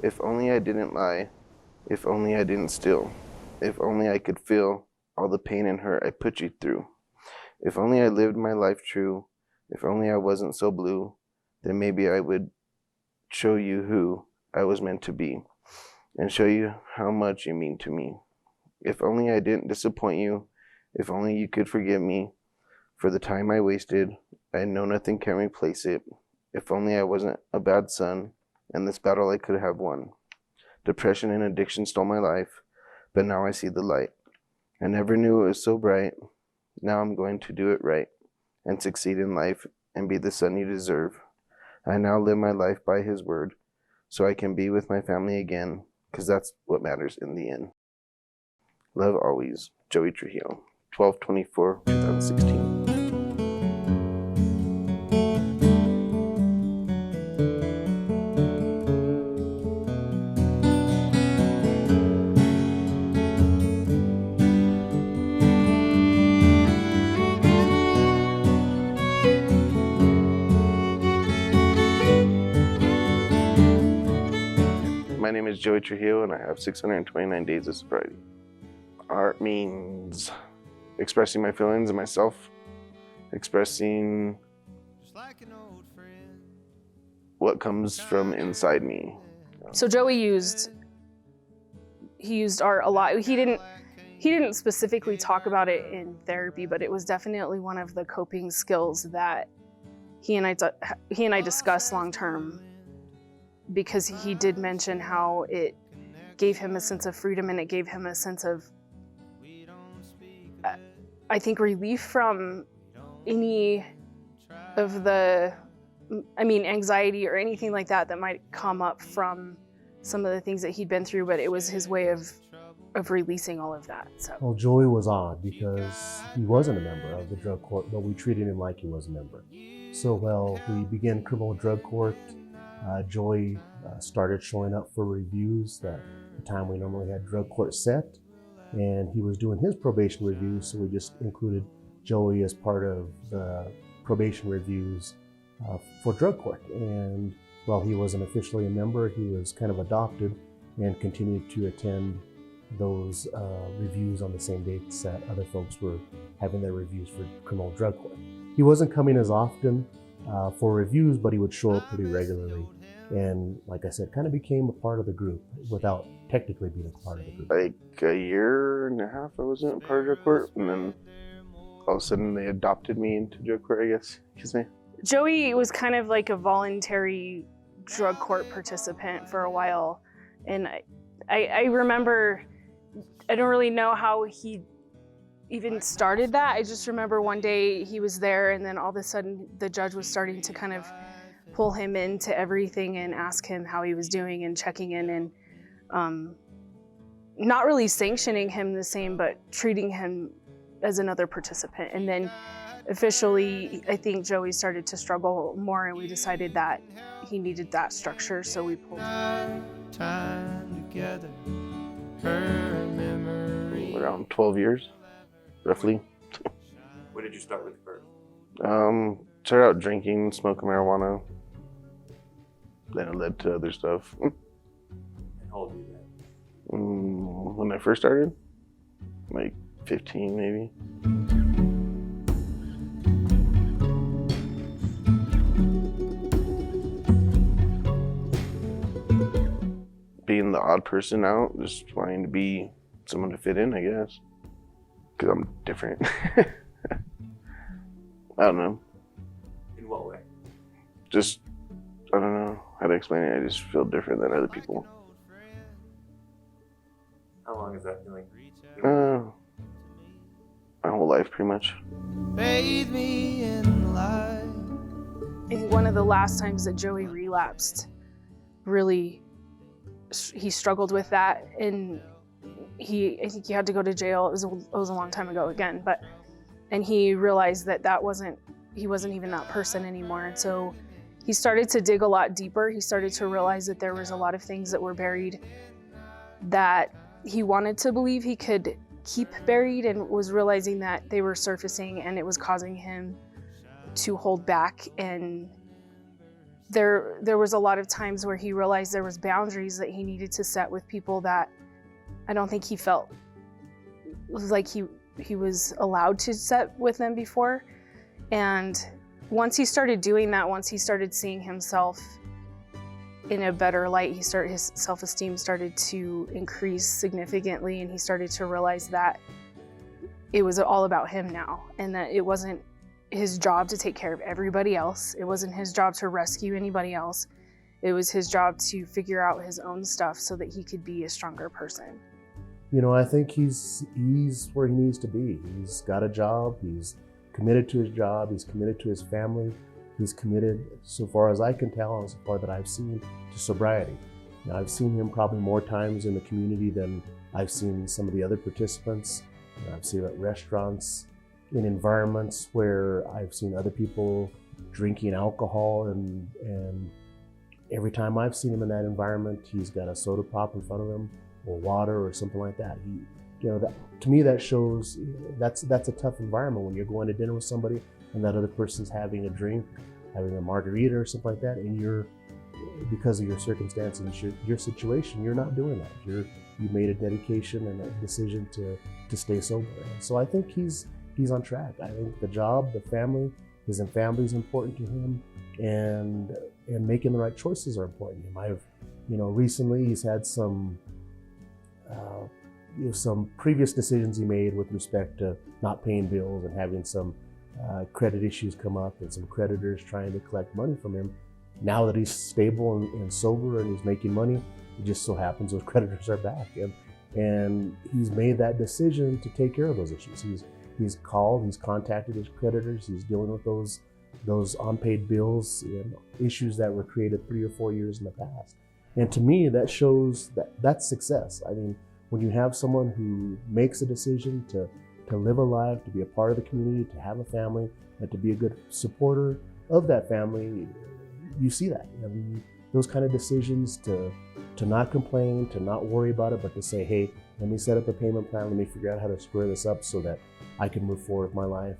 If only I didn't lie. If only I didn't steal. If only I could feel all the pain and hurt I put you through. If only I lived my life true. If only I wasn't so blue. Then maybe I would show you who I was meant to be and show you how much you mean to me. If only I didn't disappoint you. If only you could forgive me for the time I wasted. I know nothing can replace it. If only I wasn't a bad son and this battle I could have won. Depression and addiction stole my life, but now I see the light. I never knew it was so bright. Now I'm going to do it right and succeed in life and be the son you deserve. I now live my life by his word so I can be with my family again, because that's what matters in the end. Love always, Joey Trujillo, 12/24/2016. My name is Joey Trujillo, and I have 629 days of sobriety. Art means expressing my feelings and myself, expressing what comes from inside me. So Joey used art a lot. He didn't specifically talk about it in therapy, but it was definitely one of the coping skills that he and I discussed long term, because he did mention how it gave him a sense of freedom and it gave him a sense of, I think, relief from any of the, anxiety or anything like that that might come up from some of the things that he'd been through, but it was his way of releasing all of that. So. Well, Joey was odd because he wasn't a member of the drug court, but we treated him like he was a member. So, we began criminal drug court. Joey started showing up for reviews at the time we normally had drug court set, and he was doing his probation reviews, so we just included Joey as part of the probation reviews for drug court. And while he wasn't officially a member, he was kind of adopted and continued to attend those reviews on the same dates that other folks were having their reviews for criminal drug court. He wasn't coming as often for reviews, but he would show up pretty regularly. And like I said, kind of became a part of the group without technically being a part of the group. Like a year and a half I wasn't part of drug court, and then all of a sudden they adopted me into drug court, I guess you could say. Joey was kind of like a voluntary drug court participant for a while. And I remember, I don't really know how he even started that. I just remember one day he was there, and then all of a sudden the judge was starting to kind of pull him into everything and ask him how he was doing and checking in, and not really sanctioning him the same, but treating him as another participant. And then officially, I think Joey started to struggle more, and we decided that he needed that structure, so we pulled him. Time together, her memory. Around 12 years, roughly. What did you start with first? Started out drinking, smoking marijuana. Then it led to other stuff. And how old were you then? When I first started, like 15 maybe. Being the odd person out, just wanting to be someone to fit in, I guess. Because I'm different. I don't know. In what way? Just, I don't know how to explain it. I just feel different than other people. How long has that feeling? My whole life, pretty much. Bathe me in light. I think one of the last times that Joey relapsed, really, he struggled with that, and I think he had to go to jail. It was a long time ago again, and he realized that he wasn't even that person anymore. And so he started to dig a lot deeper. He started to realize that there was a lot of things that were buried that he wanted to believe he could keep buried, and was realizing that they were surfacing, and it was causing him to hold back and there was a lot of times where he realized there was boundaries that he needed to set with people that I don't think he felt like he was allowed to set with them before. And once he started doing that, once he started seeing himself in a better light, his self-esteem started to increase significantly, and he started to realize that it was all about him now, and that it wasn't his job to take care of everybody else. It wasn't his job to rescue anybody else. It was his job to figure out his own stuff so that he could be a stronger person. You know, I think he's where he needs to be. He's got a job, he's committed to his job, he's committed to his family, he's committed, so far as I can tell and so far that I've seen, to sobriety. Now, I've seen him probably more times in the community than I've seen some of the other participants. I've seen him at restaurants, in environments where I've seen other people drinking alcohol, and every time I've seen him in that environment, he's got a soda pop in front of him, or water, or something like that. To me, that shows that's a tough environment when you're going to dinner with somebody and that other person's having a drink, having a margarita or something like that, and you're, because of your circumstances, your situation, you're not doing that. You made a dedication and a decision to stay sober. And so I think he's on track. I think the job, the family, his family is important to him, and making the right choices are important to him. Recently he's had some previous decisions he made with respect to not paying bills and having some credit issues come up, and some creditors trying to collect money from him. Now that he's stable and sober and he's making money, it just so happens those creditors are back, and he's made that decision to take care of those issues. He's called, he's contacted his creditors, he's dealing with those unpaid bills and issues that were created 3 or 4 years in the past. And to me, that shows that's success. I mean, when you have someone who makes a decision to live a life, to be a part of the community, to have a family, and to be a good supporter of that family, you see that. I mean, those kind of decisions to not complain, to not worry about it, but to say, hey, let me set up a payment plan, let me figure out how to square this up so that I can move forward with my life,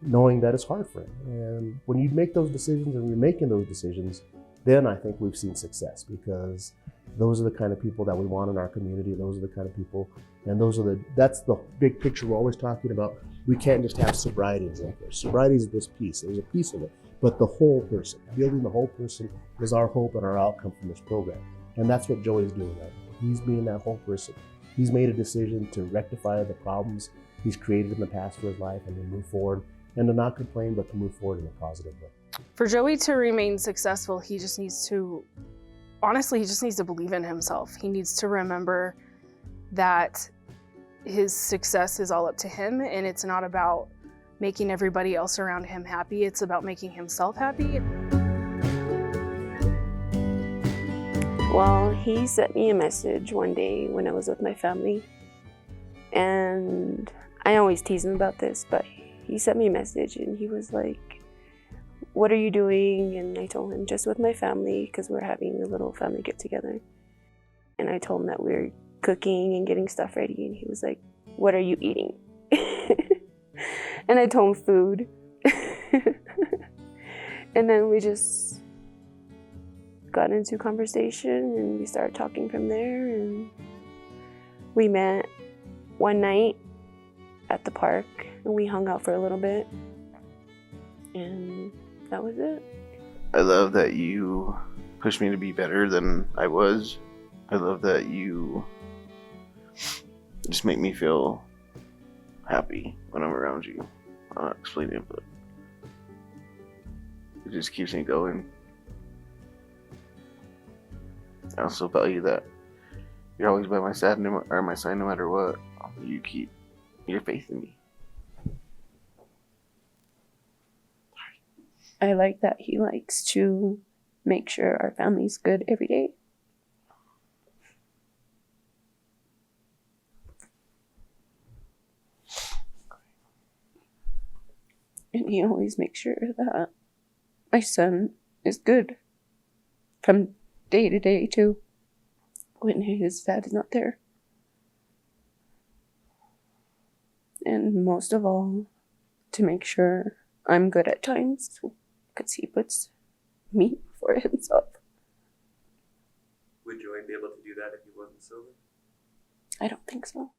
knowing that it's hard for him. And when you make those decisions, and you're making those decisions, then I think we've seen success, because those are the kind of people that we want in our community. Those are the kind of people, and that's the big picture we're always talking about. We can't just have sobriety as like this. Sobriety is this piece. There's a piece of it, but the whole person, building the whole person, is our hope and our outcome from this program. And that's what Joey's doing right now. He's being that whole person. He's made a decision to rectify the problems he's created in the past for his life, and to move forward, and to not complain, but to move forward in a positive way. For Joey to remain successful, he just needs to believe in himself. He needs to remember that his success is all up to him, and it's not about making everybody else around him happy. It's about making himself happy. Well, he sent me a message one day when I was with my family, and I always tease him about this, but he sent me a message and he was like, "What are you doing?" And I told him, just with my family, because we're having a little family get together. And I told him that we were cooking and getting stuff ready, and he was like, "What are you eating?" And I told him food. And then we just got into conversation, and we started talking from there, and we met one night at the park, and we hung out for a little bit, and that was it. I love that you pushed me to be better than I was. I love that you just make me feel happy when I'm around you. I'll not explain it, but it just keeps me going. I also value that you're always by my side, no matter what. You keep your faith in me. I like that he likes to make sure our family's good every day. And he always makes sure that my son is good from day to day too, when his dad is not there. And most of all, to make sure I'm good at times, because he puts me for himself. Would Joey be able to do that if he wasn't sober? I don't think so.